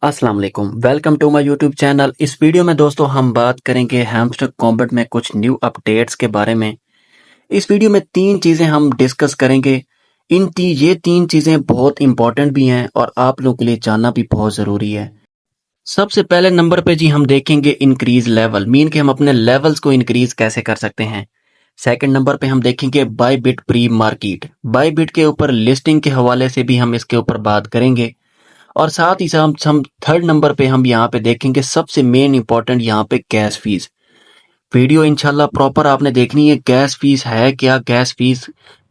अस्सलाम वालेकुम, welcome to my YouTube channel. इस वीडियो में दोस्तों हम बात करेंगे हैमस्टर कॉम्बैट में कुछ न्यू अपडेट्स के बारे में। इस वीडियो में तीन चीज़ें हम डिस्कस करेंगे। ये तीन चीज़ें बहुत इंपॉर्टेंट भी हैं और आप लोगों के लिए जानना भी बहुत ज़रूरी है। सबसे पहले नंबर पे जी हम देखेंगे इंक्रीज लेवल, मीन के हम अपने लेवल्स को इंक्रीज कैसे कर सकते हैं। सेकंड नंबर पे हम देखेंगे बायबिट प्री मार्केट, बायबिट के ऊपर लिस्टिंग के हवाले से भी हम इसके ऊपर बात करेंगे। और साथ ही साथ हम थर्ड नंबर पे हम यहाँ पे देखेंगे सबसे मेन इंपॉर्टेंट यहाँ पे गैस फीस। वीडियो इंशाल्लाह प्रॉपर आपने देखनी है, गैस फीस है क्या, गैस फीस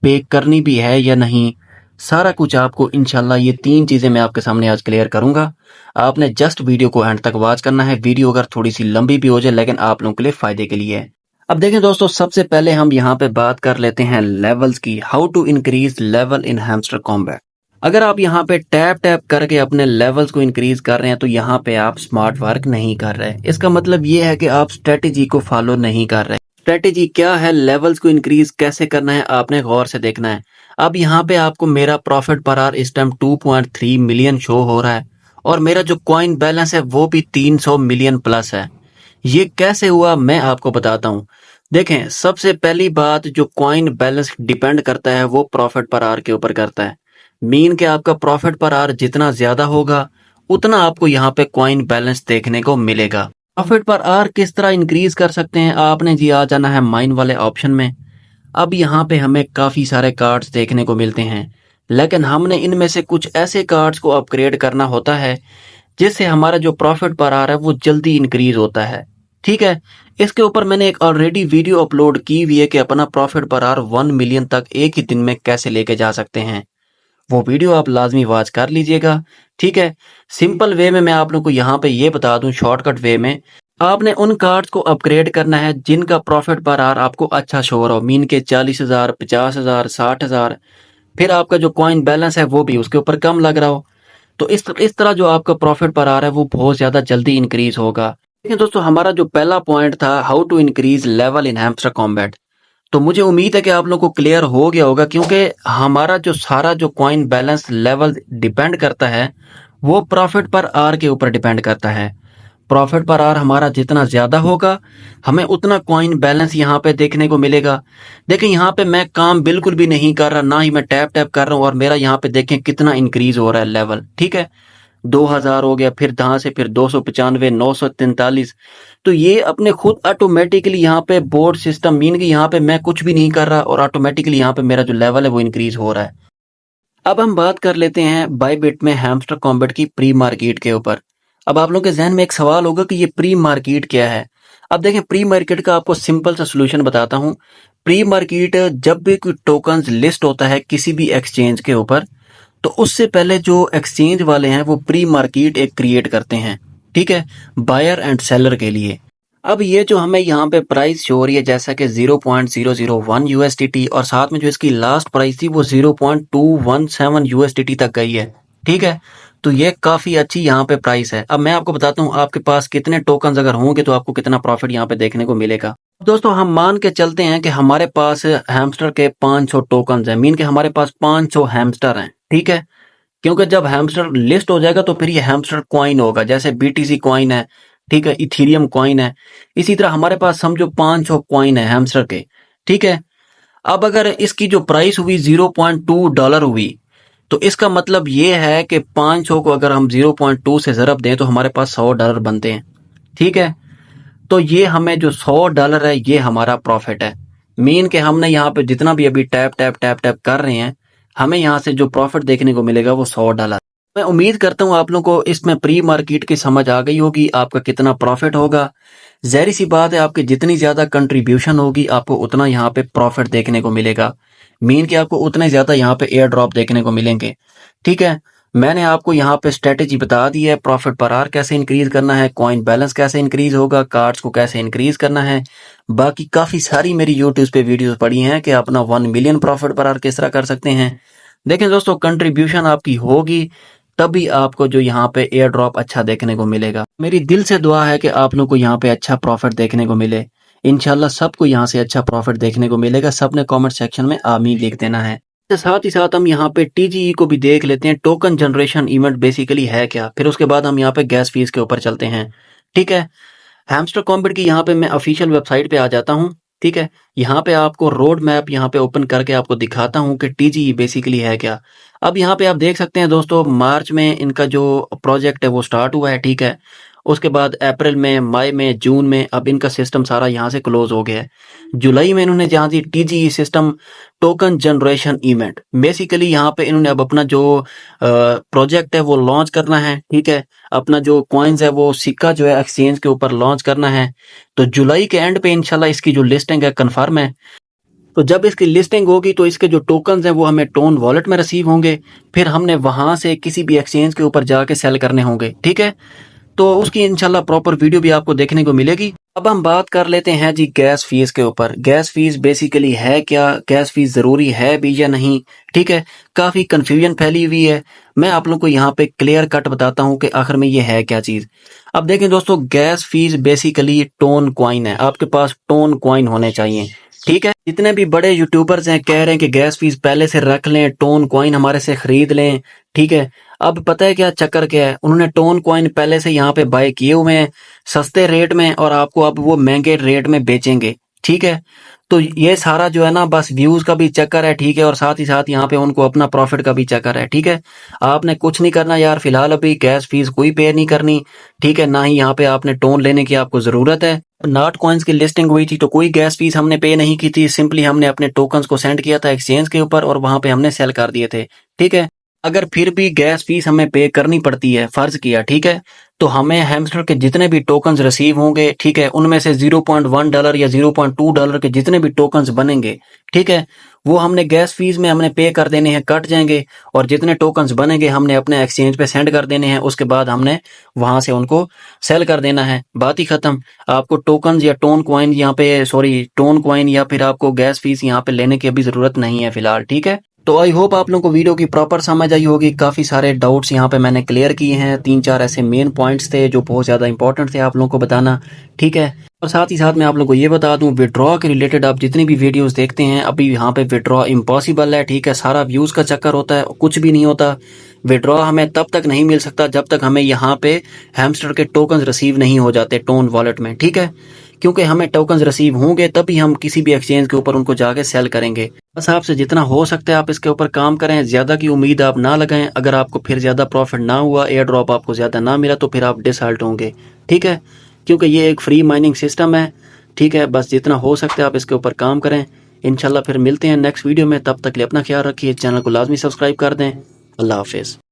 पे करनी भी है या नहीं, सारा कुछ आपको इंशाल्लाह ये तीन चीज़ें मैं आपके सामने आज क्लियर करूंगा। आपने जस्ट वीडियो को एंड तक वॉच करना है। वीडियो अगर थोड़ी सी लंबी भी हो जाए लेकिन आप लोगों के लिए फायदे के लिए है। अब देखें दोस्तों, सबसे पहले हम यहाँ पे बात कर लेते हैं लेवल्स की, how to increase level in Hamster Kombat. अगर आप यहाँ पे टैप टैप करके अपने लेवल्स को इंक्रीज कर रहे हैं तो यहाँ पे आप स्मार्ट वर्क नहीं कर रहे। इसका मतलब ये है कि आप स्ट्रेटेजी को फॉलो नहीं कर रहे। स्ट्रेटेजी क्या है, लेवल्स को इंक्रीज कैसे करना है, आपने गौर से देखना है। अब यहाँ पे आपको मेरा प्रॉफिट पर आवर इस टाइम 2.3 मिलियन शो हो रहा है और मेरा जो कॉइन बैलेंस है वो भी 300 मिलियन प्लस है। ये कैसे हुआ मैं आपको बताता हूँ। देखें, सबसे पहली बात, जो कॉइन बैलेंस डिपेंड करता है वो प्रॉफिट पर आवर के ऊपर करता है। मीन के आपका प्रॉफिट पर आवर जितना ज्यादा होगा उतना आपको यहाँ पे कॉइन बैलेंस देखने को मिलेगा। प्रॉफिट पर आवर किस तरह इंक्रीज कर सकते हैं, आपने जी आ जाना है माइन वाले ऑप्शन में। अब यहाँ पे हमें काफी सारे कार्ड्स देखने को मिलते हैं, लेकिन हमने इनमें से कुछ ऐसे कार्ड्स को अपग्रेड करना होता है जिससे हमारा जो प्रॉफिट पर आवर है वो जल्दी इंक्रीज होता है। ठीक है, इसके ऊपर मैंने एक ऑलरेडी वीडियो अपलोड की हुई है कि अपना प्रॉफिट पर आवर 1 मिलियन तक एक ही दिन में कैसे लेके जा सकते हैं। वो वीडियो आप लाजमी वॉच कर लीजिएगा। ठीक है, सिंपल वे में मैं आप लोगों को यहाँ पे ये बता दूं, शॉर्टकट वे में आपने उन कार्ड्स को अपग्रेड करना है जिनका प्रॉफिट पर आवर आपको अच्छा शो हो रहा हो, मीन के 40,000, 50,000, 60,000। फिर आपका जो कॉइन बैलेंस है वो भी उसके ऊपर कम लग रहा हो, तो इस तरह जो आपका प्रॉफिट पर आ रहा है वो बहुत ज्यादा जल्दी इंक्रीज होगा। लेकिन दोस्तों, हमारा जो पहला पॉइंट था how to increase level in Hamster Kombat, तो मुझे उम्मीद है कि आप लोगों को क्लियर हो गया होगा, क्योंकि हमारा जो सारा जो कॉइन बैलेंस लेवल डिपेंड करता है वो प्रॉफिट पर आर के ऊपर डिपेंड करता है। प्रॉफिट पर आर हमारा जितना ज्यादा होगा हमें उतना कॉइन बैलेंस यहाँ पे देखने को मिलेगा। देखिए, यहाँ पे मैं काम बिल्कुल भी नहीं कर रहा, ना ही मैं टैप टैप कर रहा हूँ, और मेरा यहाँ पे देखें कितना इंक्रीज हो रहा है लेवल। ठीक है, 2000 हो गया, फिर यहाँ से फिर 295, 943। तो ये अपने खुद ऑटोमेटिकली यहाँ पे बोर्ड सिस्टम, मीन कि यहाँ पे मैं कुछ भी नहीं कर रहा और ऑटोमेटिकली यहाँ पे मेरा जो लेवल है वो इंक्रीज हो रहा है। अब हम बात कर लेते हैं बायबिट में हैमस्टर कॉम्बैट की प्री मार्केट के ऊपर। अब आप लोगों के जहन में एक सवाल होगा कि ये प्री मार्केट क्या है। अब देखें, प्री मार्केट का आपको सिंपल सा सोल्यूशन बताता हूँ। प्री मार्केट, जब भी कोई टोकन लिस्ट होता है किसी भी एक्सचेंज के ऊपर, तो उससे पहले जो एक्सचेंज वाले हैं वो प्री मार्केट एक क्रिएट करते हैं। ठीक है, बायर एंड सेलर के लिए। अब ये जो हमें यहाँ पे प्राइस शो हो रही है जैसा कि 0.001 यूएसडीटी, और साथ में जो इसकी लास्ट प्राइस थी वो 0.217 यूएसडीटी तक गई है। ठीक है, तो ये काफी अच्छी यहाँ पे प्राइस है। अब मैं आपको बताता हूँ आपके पास कितने टोकन अगर होंगे तो आपको कितना प्रॉफिट यहाँ पे देखने को मिलेगा। दोस्तों, हम मान के चलते हैं कि हमारे पास हैमस्टर के 500 टोकन है, मीन के हमारे पास 500 हैमस्टर हैं। ठीक है, क्योंकि जब हैमस्टर लिस्ट हो जाएगा तो फिर ये हैमस्टर कॉइन होगा, जैसे बीटीसी कॉइन है, ठीक है, इथीरियम कॉइन है। इसी तरह हमारे पास समझो 500 कॉइन है हैमस्टर के। ठीक है, अब अगर इसकी जो प्राइस हुई $0.2 हुई, तो इसका मतलब ये है कि 500 को अगर हम 0.2 से ज़रब दें तो हमारे पास $100 बनते हैं। ठीक है, तो ये हमें जो $100 है ये हमारा प्रॉफिट है। मीन के हमने यहाँ पे जितना भी अभी टैप टैप टैप टैप कर रहे हैं, हमें यहाँ से जो प्रॉफिट देखने को मिलेगा वो $100। मैं उम्मीद करता हूँ आप लोगों को इसमें प्री मार्केट की समझ आ गई होगी, आपका कितना प्रॉफिट होगा। जाहिर सी बात है, आपकी जितनी ज्यादा कंट्रीब्यूशन होगी आपको उतना यहाँ पे प्रॉफिट देखने को मिलेगा। मीन के आपको उतने ज्यादा यहाँ पे एयर ड्रॉप देखने को मिलेंगे। ठीक है, मैंने आपको यहाँ पे स्ट्रेटेजी बता दी है, प्रॉफिट पर आवर कैसे इंक्रीज करना है, कॉइन बैलेंस कैसे इंक्रीज होगा, कार्ड्स को कैसे इंक्रीज करना है। बाकी काफी सारी मेरी यूट्यूब पे वीडियोस पड़ी हैं कि अपना 1 मिलियन प्रॉफिट पर आवर किस तरह कर सकते हैं। देखें दोस्तों, कंट्रीब्यूशन आपकी होगी तभी आपको जो यहाँ पे एयर ड्रॉप अच्छा देखने को मिलेगा। मेरी दिल से दुआ है कि आप लोग को यहाँ पे अच्छा प्रॉफिट देखने को मिले। इंशाल्लाह सबको यहाँ से अच्छा प्रॉफिट देखने को मिलेगा। सबने कमेंट सेक्शन में आमीन लिख देना है। साथ ही साथ हम यहाँ पे टीजीई को भी देख लेते हैं, टोकन जनरेशन इवेंट बेसिकली है क्या। फिर उसके बाद हम यहाँ पे गैस फीस के ऊपर चलते हैं। ठीक है, हैमस्टर कॉम्बैट की यहाँ पे मैं ऑफिशियल वेबसाइट पे आ जाता हूँ। ठीक है, यहाँ पे आपको रोड मैप यहाँ पे ओपन करके आपको दिखाता हूँ कि टीजीई बेसिकली है क्या। अब यहाँ पे आप देख सकते हैं दोस्तों, मार्च में इनका जो प्रोजेक्ट है वो स्टार्ट हुआ है। ठीक है, उसके बाद अप्रैल में, मई में, जून में अब इनका सिस्टम सारा यहाँ से क्लोज हो गया है। जुलाई में इन्होंने जहाँ the TGE system token generation event, basically यहाँ पे इन्होंने अब अपना जो प्रोजेक्ट है वो लॉन्च करना है। ठीक है, अपना जो कॉइन्स है वो सिक्का जो है एक्सचेंज के ऊपर लॉन्च करना है। तो जुलाई के एंड पे इंशाल्लाह इसकी जो लिस्टिंग है कंफर्म है। तो जब इसकी लिस्टिंग होगी तो इसके जो टोकन्स हैं वो हमें टोन वॉलेट में रिसीव होंगे, फिर हमने वहां से किसी भी एक्सचेंज के ऊपर जाके सेल करने होंगे। ठीक है, तो उसकी इंशाल्लाह प्रॉपर वीडियो भी आपको देखने को मिलेगी। अब हम बात कर लेते हैं जी गैस फीस के ऊपर। गैस फीस बेसिकली है क्या, गैस फीस जरूरी है भी या नहीं। ठीक है, काफी कंफ्यूजन फैली हुई है। मैं आप लोगों को यहाँ पे क्लियर कट बताता हूँ कि आखिर में ये है क्या चीज। अब देखें दोस्तों, gas fees basically tone coin है, आपके पास टोन क्वाइन होने चाहिए। ठीक है, जितने भी बड़े यूट्यूबर्स हैं कह रहे हैं कि गैस फीस पहले से रख लें, टोन कॉइन हमारे से खरीद लें। ठीक है, अब पता है क्या चक्कर क्या है, उन्होंने टोन कॉइन पहले से यहाँ पे बाय किए हुए हैं सस्ते रेट में, और आपको अब वो महंगे रेट में बेचेंगे। ठीक है, तो ये सारा जो है ना बस व्यूज का भी चक्कर है। ठीक है, और साथ ही साथ यहाँ पे उनको अपना प्रॉफिट का भी चक्कर है। ठीक है, आपने कुछ नहीं करना यार, फिलहाल अभी गैस फीस कोई पे नहीं करनी। ठीक है, ना ही यहाँ पे आपने टोन लेने की आपको जरूरत है। नॉट कॉइन्स की लिस्टिंग हुई थी तो कोई गैस फीस हमने पे नहीं की थी, सिंपली हमने अपने टोकन्स को सेंड किया था एक्सचेंज के ऊपर और वहां पे हमने सेल कर दिए थे। ठीक है, अगर फिर भी गैस फीस हमें पे करनी पड़ती है, फर्ज किया, ठीक है, तो हमें हैमस्टर के जितने भी टोकन्स रिसीव होंगे, ठीक है, उनमें से $0.1 या $0.2 के जितने भी टोकन्स बनेंगे, ठीक है, वो हमने गैस फीस में हमने पे कर देने हैं, कट जाएंगे, और जितने टोकन्स बनेंगे हमने अपने एक्सचेंज पे सेंड कर देने हैं। उसके बाद हमने वहां से उनको सेल कर देना है, बात ही खत्म। आपको टोकन्स या टोन क्वाइन यहाँ पे, सॉरी टोन क्वाइन या फिर आपको गैस फीस यहाँ पे लेने की अभी जरूरत नहीं है फिलहाल। ठीक है, तो आई होप आप लोगों को वीडियो की प्रॉपर समझ आई होगी। काफ़ी सारे डाउट्स यहाँ पे मैंने क्लियर किए हैं, 3-4 ऐसे मेन पॉइंट्स थे जो बहुत ज़्यादा इंपॉर्टेंट थे आप लोगों को बताना। ठीक है, और साथ ही साथ मैं आप लोगों को ये बता दूं, विड्रॉ के रिलेटेड आप जितनी भी वीडियोस देखते हैं अभी यहाँ पे विड्रॉ इम्पॉसिबल है। ठीक है, सारा व्यूज़ का चक्कर होता है, कुछ भी नहीं होता। विड्रॉ हमें तब तक नहीं मिल सकता जब तक हमें यहाँ पे हैमस्टर के टोकन्स रिसीव नहीं हो जाते टोन वॉलेट में। ठीक है, क्योंकि हमें टोकन्स रिसीव होंगे तभी हम किसी भी एक्सचेंज के ऊपर उनको जाके सेल करेंगे। बस आपसे जितना हो सकता है आप इसके ऊपर काम करें, ज्यादा की उम्मीद आप ना लगाएं। अगर आपको फिर ज्यादा प्रॉफिट ना हुआ, एयर ड्रॉप आपको ज्यादा ना मिला, तो फिर आप डिसहार्ट होंगे। ठीक है, क्योंकि ये एक फ्री माइनिंग सिस्टम है। ठीक है, बस जितना हो सकता है आप इसके ऊपर काम करें। इंशाल्लाह फिर मिलते हैं नेक्स्ट वीडियो में, तब तक के लिए अपना ख्याल रखिए, चैनल को लाजमी सब्सक्राइब कर दें। अल्लाह हाफिज।